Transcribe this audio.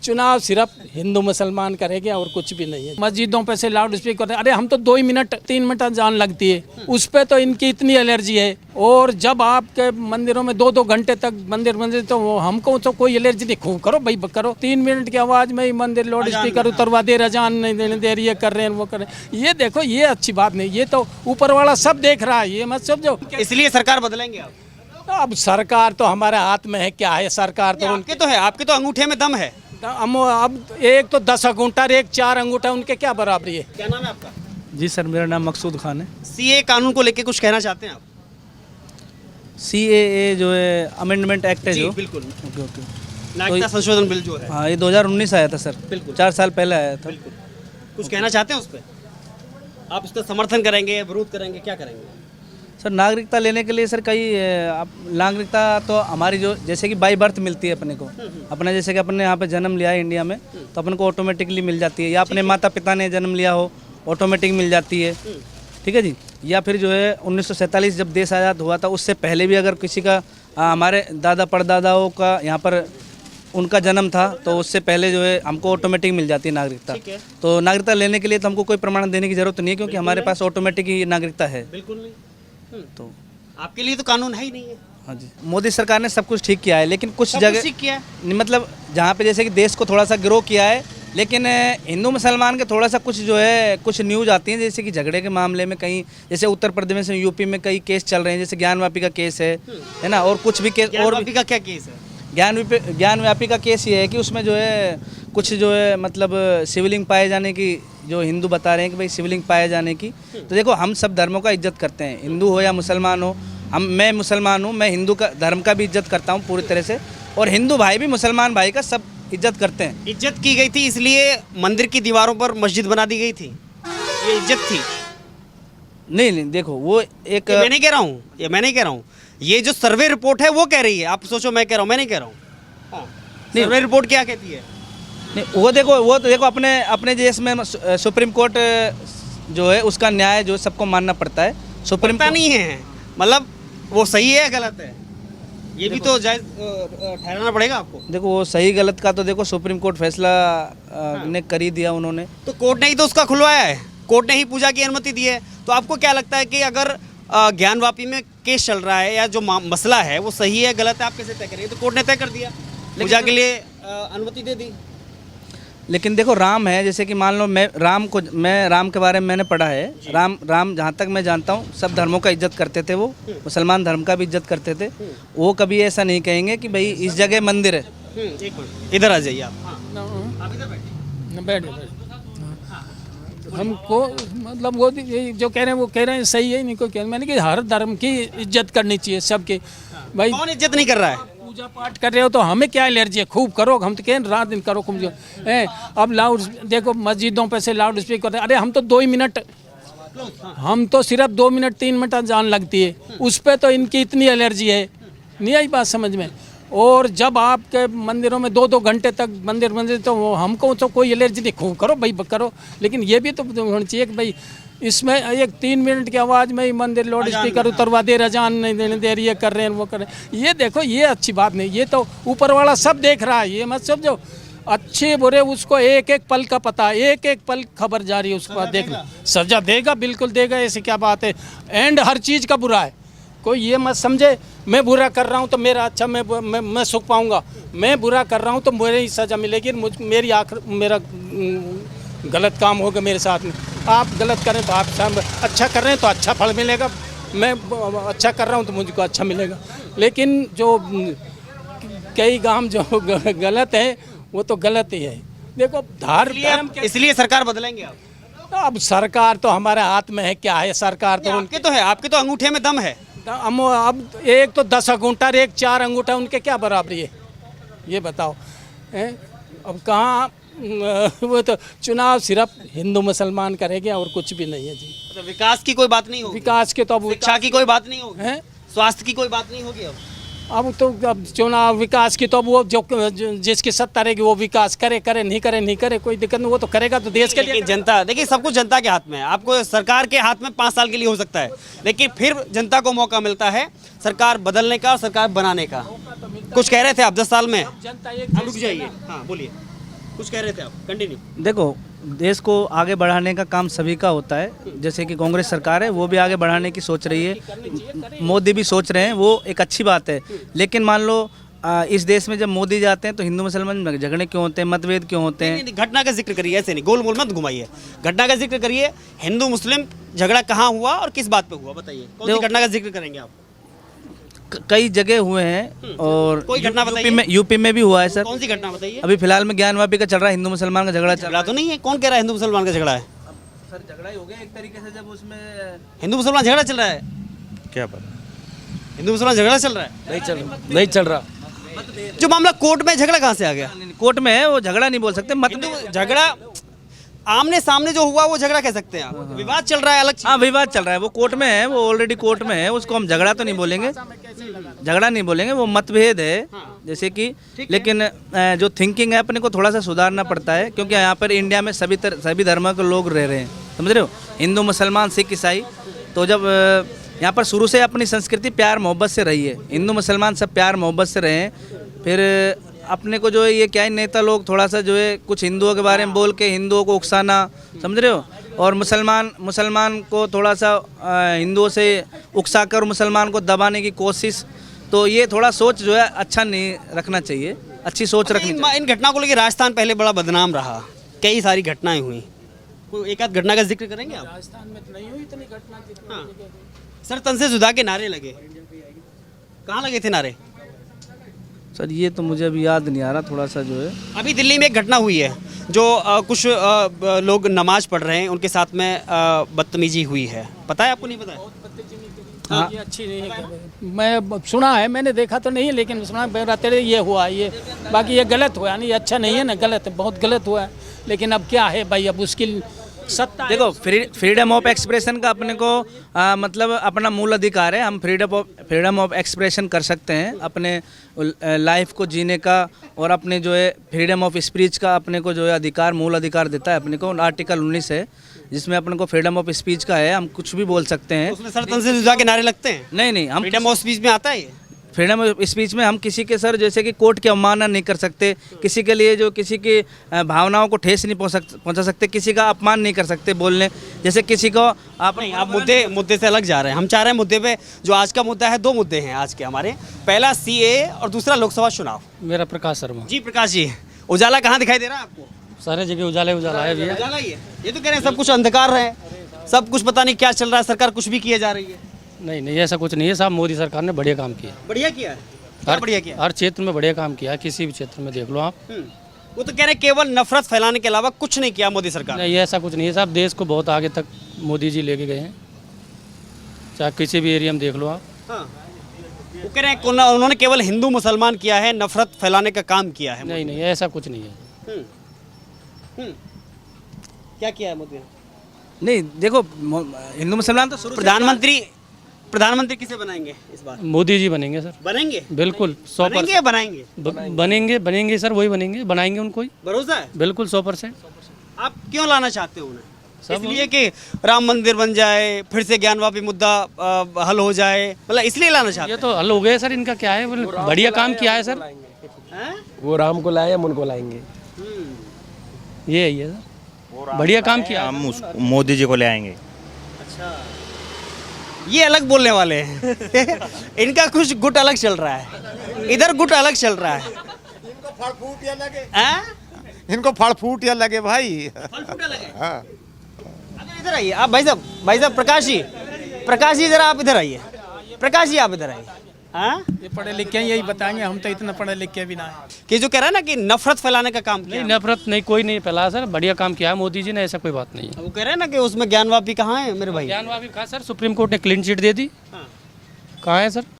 चुनाव सिर्फ हिंदू मुसलमान करेंगे और कुछ भी नहीं है। मस्जिदों पे से लाउड स्पीकर, अरे हम तो 2 मिनट 3 मिनट जान लगती है, उस पे तो इनकी इतनी एलर्जी है। और जब आपके मंदिरों में 2-2 घंटे तक मंदिर तो हमको तो कोई एलर्जी नहीं। खूब करो भाई करो, 3 मिनट की आवाज में ही मंदिर लाउड स्पीकर उतरवा दे, रजान नहीं देने दे रही है, कर रहे हैं वो कर रहे हैं। ये देखो, ये अच्छी बात नहीं। ये तो ऊपर वाला सब देख रहा है, ये मत समझो। इसलिए सरकार बदलेंगे आप? अब सरकार तो हमारे हाथ में है, क्या है सरकार तो आपके तो है, आपके तो अंगूठे में दम है। अब एक तो 10 अंगूठा, एक 4 अंगूठा, उनके क्या बराबरी है। क्या नाम है आपका? जी सर, मेरा नाम मकसूद खान है। सीए कानून को लेके कुछ कहना चाहते हैं आप? सीएए जो है अमेंडमेंट एक्ट है, जो बिल्कुल ओके ओके, नागरिकता संशोधन बिल जो है, हाँ ये 2019 आया था सर, बिल्कुल 4 साल पहले आया था। बिल्कुल। कुछ कहना चाहते हैं उस पर? आप उसका समर्थन करेंगे, विरोध करेंगे, क्या करेंगे? सर नागरिकता लेने के लिए सर नागरिकता तो हमारी जो जैसे कि बाई बर्थ मिलती है अपने को, अपने जैसे कि अपने यहाँ पे जन्म लिया है इंडिया में, तो अपन को ऑटोमेटिकली मिल जाती है, या अपने माता पिता ने जन्म लिया हो ऑटोमेटिक मिल जाती है, ठीक है जी। या फिर जो है 1947 जब देश आज़ाद हुआ था उससे पहले भी अगर किसी का हमारे दादा परदादाओं का यहाँ पर उनका जन्म था तो उससे पहले जो है हमको ऑटोमेटिक मिल जाती है नागरिकता। तो नागरिकता लेने के लिए तो हमको कोई प्रमाण देने की जरूरत नहीं है, क्योंकि हमारे पास ऑटोमेटिक ही नागरिकता है। बिल्कुल नहीं। तो आपके लिए तो कानून है ही नहीं है। हाँ जी, मोदी सरकार ने सब कुछ ठीक किया है, लेकिन कुछ सब जगह कुछ ठीक किया है। मतलब जहाँ पे जैसे कि देश को थोड़ा सा ग्रो किया है, लेकिन हिंदू मुसलमान के थोड़ा सा कुछ जो है कुछ न्यूज़ आती हैं, जैसे कि झगड़े के मामले में कहीं, जैसे उत्तर प्रदेश में यूपी में कई केस चल रहे हैं, जैसे ज्ञानवापी का केस है ना, और कुछ भी केस, और भी का क्या केस है? ज्ञानव्यापी का केस ये है कि उसमें जो है कुछ जो है मतलब शिवलिंग पाए जाने की, जो हिंदू बता रहे हैं कि भाई शिवलिंग पाए जाने की। तो देखो, हम सब धर्मों का इज्जत करते हैं, हिंदू हो या मुसलमान हो। मैं मुसलमान हूँ, मैं हिंदू का धर्म का भी इज्जत करता हूँ पूरी तरह से, और हिंदू भाई भी मुसलमान भाई का सब इज्जत करते हैं। इज्जत की गई थी, इसलिए मंदिर की दीवारों पर मस्जिद बना दी गई थी, ये इज्जत थी? नहीं, देखो वो एक, मैं नहीं कह रहा हूँ, ये मैं नहीं कह रहा हूँ, ये जो सर्वे रिपोर्ट है वो कह रही है। आप सोचो, मैं कह रहा हूँ, मैं नहीं कह रहा हूँ। सर्वे रिपोर्ट क्या कहती है? नहीं, वो तो देखो अपने देश में सुप्रीम कोर्ट जो है उसका न्याय जो सबको मानना पड़ता है। सुप्रीम पता नहीं है, मतलब वो सही है गलत है, ये भी तो जायज ठहराना पड़ेगा आपको। देखो, वो सही गलत का तो देखो सुप्रीम कोर्ट फैसला ने कर ही दिया उन्होंने। तो कोर्ट ने ही तो उसका खुलवाया है, कोर्ट ने ही पूजा की अनुमति दी है। तो आपको क्या लगता है कि अगर ज्ञानवापी में केस चल रहा है या जो मसला है वो सही है गलत है, आप कैसे तय करेंगे? तो कोर्ट ने तय कर दिया, पूजा के लिए अनुमति दे दी। लेकिन देखो, राम है, जैसे कि मान लो मैं राम के बारे में मैंने पढ़ा है। राम जहाँ तक मैं जानता हूँ सब धर्मों का इज्जत करते थे, वो मुसलमान धर्म का भी इज्जत करते थे। वो कभी ऐसा नहीं कहेंगे कि भाई इस जगह मंदिर है। एक मिनट, इधर आ जाइए आप। आप इधर बैठे हमको मतलब वो जो कह रहे हैं वो कह रहे हैं सही है, नहीं कोई कह, मैंने कि हर धर्म की इज्जत करनी चाहिए सबके। भाई कौन इज्जत नहीं कर रहा है? पूजा पाठ कर रहे हो तो हमें क्या एलर्जी है? खूब करो, हम तो कहें रात दिन करो खूब। अब लाउड देखो, मस्जिदों पे से लाउड स्पीकर, अरे हम तो 2 मिनट, हम तो सिर्फ 2 मिनट 3 मिनट जान लगती है, उस पे तो इनकी इतनी एलर्जी है। नहीं आई बात समझ में? और जब आपके मंदिरों में 2-2 घंटे तक मंदिर तो हमको तो कोई एलर्जी नहीं। खूब करो भाई करो, लेकिन ये भी तो होना चाहिए कि भाई इसमें एक 3 मिनट की आवाज़ में ही मंदिर लाउड स्पीकर उतरवा दे, रजान नहीं देने दे रही है, कर रहे हैं वो कर रहे हैं। ये देखो, ये अच्छी बात नहीं। ये तो ऊपर वाला सब देख रहा है, ये मत समझो। अच्छे बुरे उसको एक एक पल का पता है, एक एक पल खबर जारी है, उसको देखना सजा देगा, बिल्कुल देगा, ऐसी क्या बात है। एंड हर चीज़ का बुरा है, कोई ये मत समझे मैं बुरा कर रहा हूँ तो मेरा अच्छा मैं सुख पाऊँगा, मैं बुरा कर रहा हूँ तो मेरी ही सज़ा मिलेगी, मेरी मेरा गलत काम होगा मेरे साथ में। आप गलत करें तो आप अच्छा कर रहे हैं तो अच्छा फल मिलेगा, मैं अच्छा कर रहा हूँ तो मुझको अच्छा मिलेगा। लेकिन जो कई काम जो गलत है वो तो गलत ही है। देखो, धर्म इसलिए सरकार बदलेंगे आप? अब सरकार तो हमारे हाथ में है, क्या है सरकार तो आपके तो है, आपके तो अंगूठे में दम है। अब एक तो 10 अंगूठा, एक 4 अंगूठा, उनके क्या बराबरी है? ये बताओ। अब कहाँ वो तो चुनाव सिर्फ हिंदू मुसलमान करेंगे और कुछ भी नहीं है जी। तो विकास की कोई बात नहीं होगी? विकास के तो अब शिक्षा की कोई बात नहीं होगी, स्वास्थ्य की कोई बात नहीं होगी। अब चुनाव विकास की तो अब वो जो जिसकी सत्ता रहेगी वो विकास करे नहीं करे कोई दिक्कत नहीं, वो तो करेगा तो देश के लिए। जनता देखिए, सब कुछ जनता के हाथ में है। आपको सरकार के हाथ में 5 साल के लिए हो सकता है, लेकिन फिर जनता को मौका मिलता है सरकार बदलने का, सरकार बनाने का। कुछ कह रहे थे आप 10 साल में? जनता एक रुक जाइए, हाँ बोलिए। कुछ कह रहे थे आप, कंटिन्यू। देखो, देश को आगे बढ़ाने का काम सभी का होता है। जैसे कि कांग्रेस सरकार है वो भी आगे बढ़ाने की सोच रही है, मोदी भी सोच रहे हैं, वो एक अच्छी बात है। लेकिन मान लो इस देश में जब मोदी जाते हैं तो हिंदू मुसलमान में झगड़े क्यों होते हैं, मतभेद क्यों होते हैं? नहीं, घटना का जिक्र करिए, ऐसे नहीं गोल मोल मत घुमाइए, घटना का जिक्र करिए। हिंदू मुस्लिम झगड़ा कहाँ हुआ और किस बात पे हुआ, बताइए। कौन सी घटना का जिक्र करेंगे आप? कई जगह हुए हैं और कोई घटना बताइए। यूपी में भी हुआ है सर। कौन सी घटना बताइए? अभी फिलहाल में ज्ञानवापी का चल रहा है, हिंदू मुसलमान का झगड़ा चल रहा झगड़ा तो नहीं है, कौन कह रहा है हिंदू मुसलमान का झगड़ा है? सर झगड़ा ही हो गया एक तरीके से, जब उसमें हिंदू मुसलमान झगड़ा चल रहा है? क्या पता, हिंदू मुसलमान झगड़ा चल रहा है? नहीं चल रहा। जो मामला कोर्ट में, झगड़ा कहाँ से आ गया? कोर्ट में है, वो झगड़ा नहीं बोल सकते, हिंदू झगड़ा आमने सामने जो हुआ वो झगड़ा कह सकते हैं आप। विवाद चल रहा है, अलग चीज। हाँ, विवाद चल रहा है, वो कोर्ट में है, वो ऑलरेडी कोर्ट में है, उसको हम झगड़ा तो नहीं बोलेंगे, झगड़ा नहीं बोलेंगे, वो मतभेद है जैसे कि। लेकिन जो थिंकिंग है अपने को थोड़ा सा सुधारना पड़ता है, क्योंकि यहाँ पर इंडिया में सभी धर्मों के लोग रह रहे हैं, समझ रहे हो, हिंदू मुसलमान सिख ईसाई। तो जब यहाँ पर शुरू से अपनी संस्कृति प्यार मोहब्बत से रही है, हिंदू मुसलमान सब प्यार मोहब्बत से रहे हैं। फिर अपने को जो है ये क्या है, नेता लोग थोड़ा सा जो है कुछ हिंदुओं के बारे में बोल के हिंदुओं को उकसाना, समझ रहे हो, और मुसलमान को थोड़ा सा हिंदुओं से उकसा कर मुसलमान को दबाने की कोशिश। तो ये थोड़ा सोच जो है अच्छा नहीं रखना चाहिए, अच्छी सोच रखनी चाहिए। इन घटना को लेकर राजस्थान पहले बड़ा बदनाम रहा, कई सारी घटनाएं हुई, कोई एक आध घटना का जिक्र करेंगे आप? राजस्थान में तो नहीं हुई इतनी घटना। हाँ। सर, तन से जुदा के नारे लगे, कहाँ लगे थे नारे? सर ये तो मुझे अभी याद नहीं आ रहा, थोड़ा सा जो है। अभी दिल्ली में एक घटना हुई है, जो कुछ लोग नमाज पढ़ रहे हैं, उनके साथ में बदतमीजी हुई है, पता है आपको? नहीं पता है? हाँ, ये अच्छी नहीं है। मैं सुना है, मैंने देखा तो नहीं है, लेकिन सुना मेरा तेरे ये हुआ, ये बाकी ये गलत हुआ, नहीं अच्छा नहीं है ना, गलत है, बहुत गलत हुआ है। लेकिन अब क्या है भाई, अब उसकी सत्ता है। देखो, फ्रीडम ऑफ एक्सप्रेशन का अपने को मतलब अपना मूल अधिकार है, हम फ्रीडम ऑफ एक्सप्रेशन कर सकते हैं, अपने लाइफ को जीने का, और अपने जो है फ्रीडम ऑफ स्पीच का अपने को जो है अधिकार, मूल अधिकार देता है अपने को। आर्टिकल 19 है जिसमें अपने को फ्रीडम ऑफ स्पीच का है, हम कुछ भी बोल सकते हैं। उसमें सर तन से जुदा के नारे लगते हैं? नहीं, हम फ्रीडम ऑफ स्पीच में आता है ये? फ्रीडम ऑफ स्पीच में हम किसी के सर जैसे कि कोर्ट की अवमानना नहीं कर सकते, किसी के लिए जो किसी की भावनाओं को ठेस नहीं पहुंचा सकते, किसी का अपमान नहीं कर सकते बोलने, जैसे किसी को आप नहीं, आप मुद्दे से अलग जा रहे हैं। हम चाह रहे हैं मुद्दे पे, जो आज का मुद्दा है, दो मुद्दे हैं आज के हमारे, पहला सीए और दूसरा लोकसभा चुनाव। मेरा प्रकाश शर्मा। जी प्रकाश जी, उजाला कहाँ दिखाई दे रहा है आपको? सारे जगह उजाला है भैया। उजाला ही है। ये तो कह रहे हैं सब कुछ अंधकार है, सब कुछ पता नहीं क्या चल रहा है, सरकार कुछ भी किए जा रही है। नहीं, ऐसा कुछ नहीं है साहब, मोदी सरकार ने बढ़िया काम किया, बढ़िया किया है, क्या बढ़िया किया? हर क्षेत्र में बढ़िया काम किया है, किसी भी क्षेत्र में देख लो आप। वो तो कह रहे हैं केवल नफरत फैलाने के अलावा कुछ नहीं किया मोदी सरकार। नहीं, ऐसा कुछ नहीं है साहब, देश को बहुत आगे तक मोदी जी लेके गए हैं, चाहे किसी भी एरिया में देख लो आप। हाँ। वो कह रहे हैं उन्होंने केवल हिंदू मुसलमान किया है, नफरत फैलाने का काम किया है। नहीं, ऐसा कुछ नहीं है। क्या किया है मोदी ने? नहीं, देखो हिंदू मुसलमान तो शुरू से प्रधानमंत्री किसे बनाएंगे इस बार? मोदी जी बनेंगे सर, बनेंगे? बिल्कुल 100%। बनेंगे या बनाएंगे? बनेंगे सर, वही बनाएंगे उनको ही, भरोसा है? बिल्कुल 100%। आप क्यों लाना चाहते हो उन्हें? इसलिए कि राम मंदिर बन जाए, फिर से ज्ञानवापी मुद्दा हल हो जाए, मतलब इसलिए लाना चाहते ये तो हल हो गया सर, इनका क्या है, बढ़िया काम किया है सर। हैं? वो राम को लाए, हम उनको लाएंगे। ये है सर, बढ़िया काम किया। हम मोदी जी को ले आएंगे। अच्छा, ये अलग बोलने वाले हैं इनका कुछ गुट अलग चल रहा है, इधर गुट अलग चल रहा है। इनको फल फूट या लगे, इनको फल फूट या लगे भाई। हाँ। इधर आइए आप भाई साहब, प्रकाश जी जरा आप इधर आइए, प्रकाश जी आप इधर आइए। हाँ, ये पढ़े लिखे हैं, यही बताएंगे, हम तो इतना पढ़े लिखे भी ना है। कि जो कह रहा है ना कि नफरत फैलाने का काम किया। नहीं, नफरत नहीं, कोई नहीं फैलाया सर, बढ़िया काम किया है मोदी जी ने, ऐसा कोई बात नहीं है। वो कह रहे हैं ना कि उसमें ज्ञानवापी कहाँ है मेरे भाई? ज्ञानवापी कहा सर, सुप्रीम कोर्ट ने क्लीन चिट दे दी, कहाँ है सर?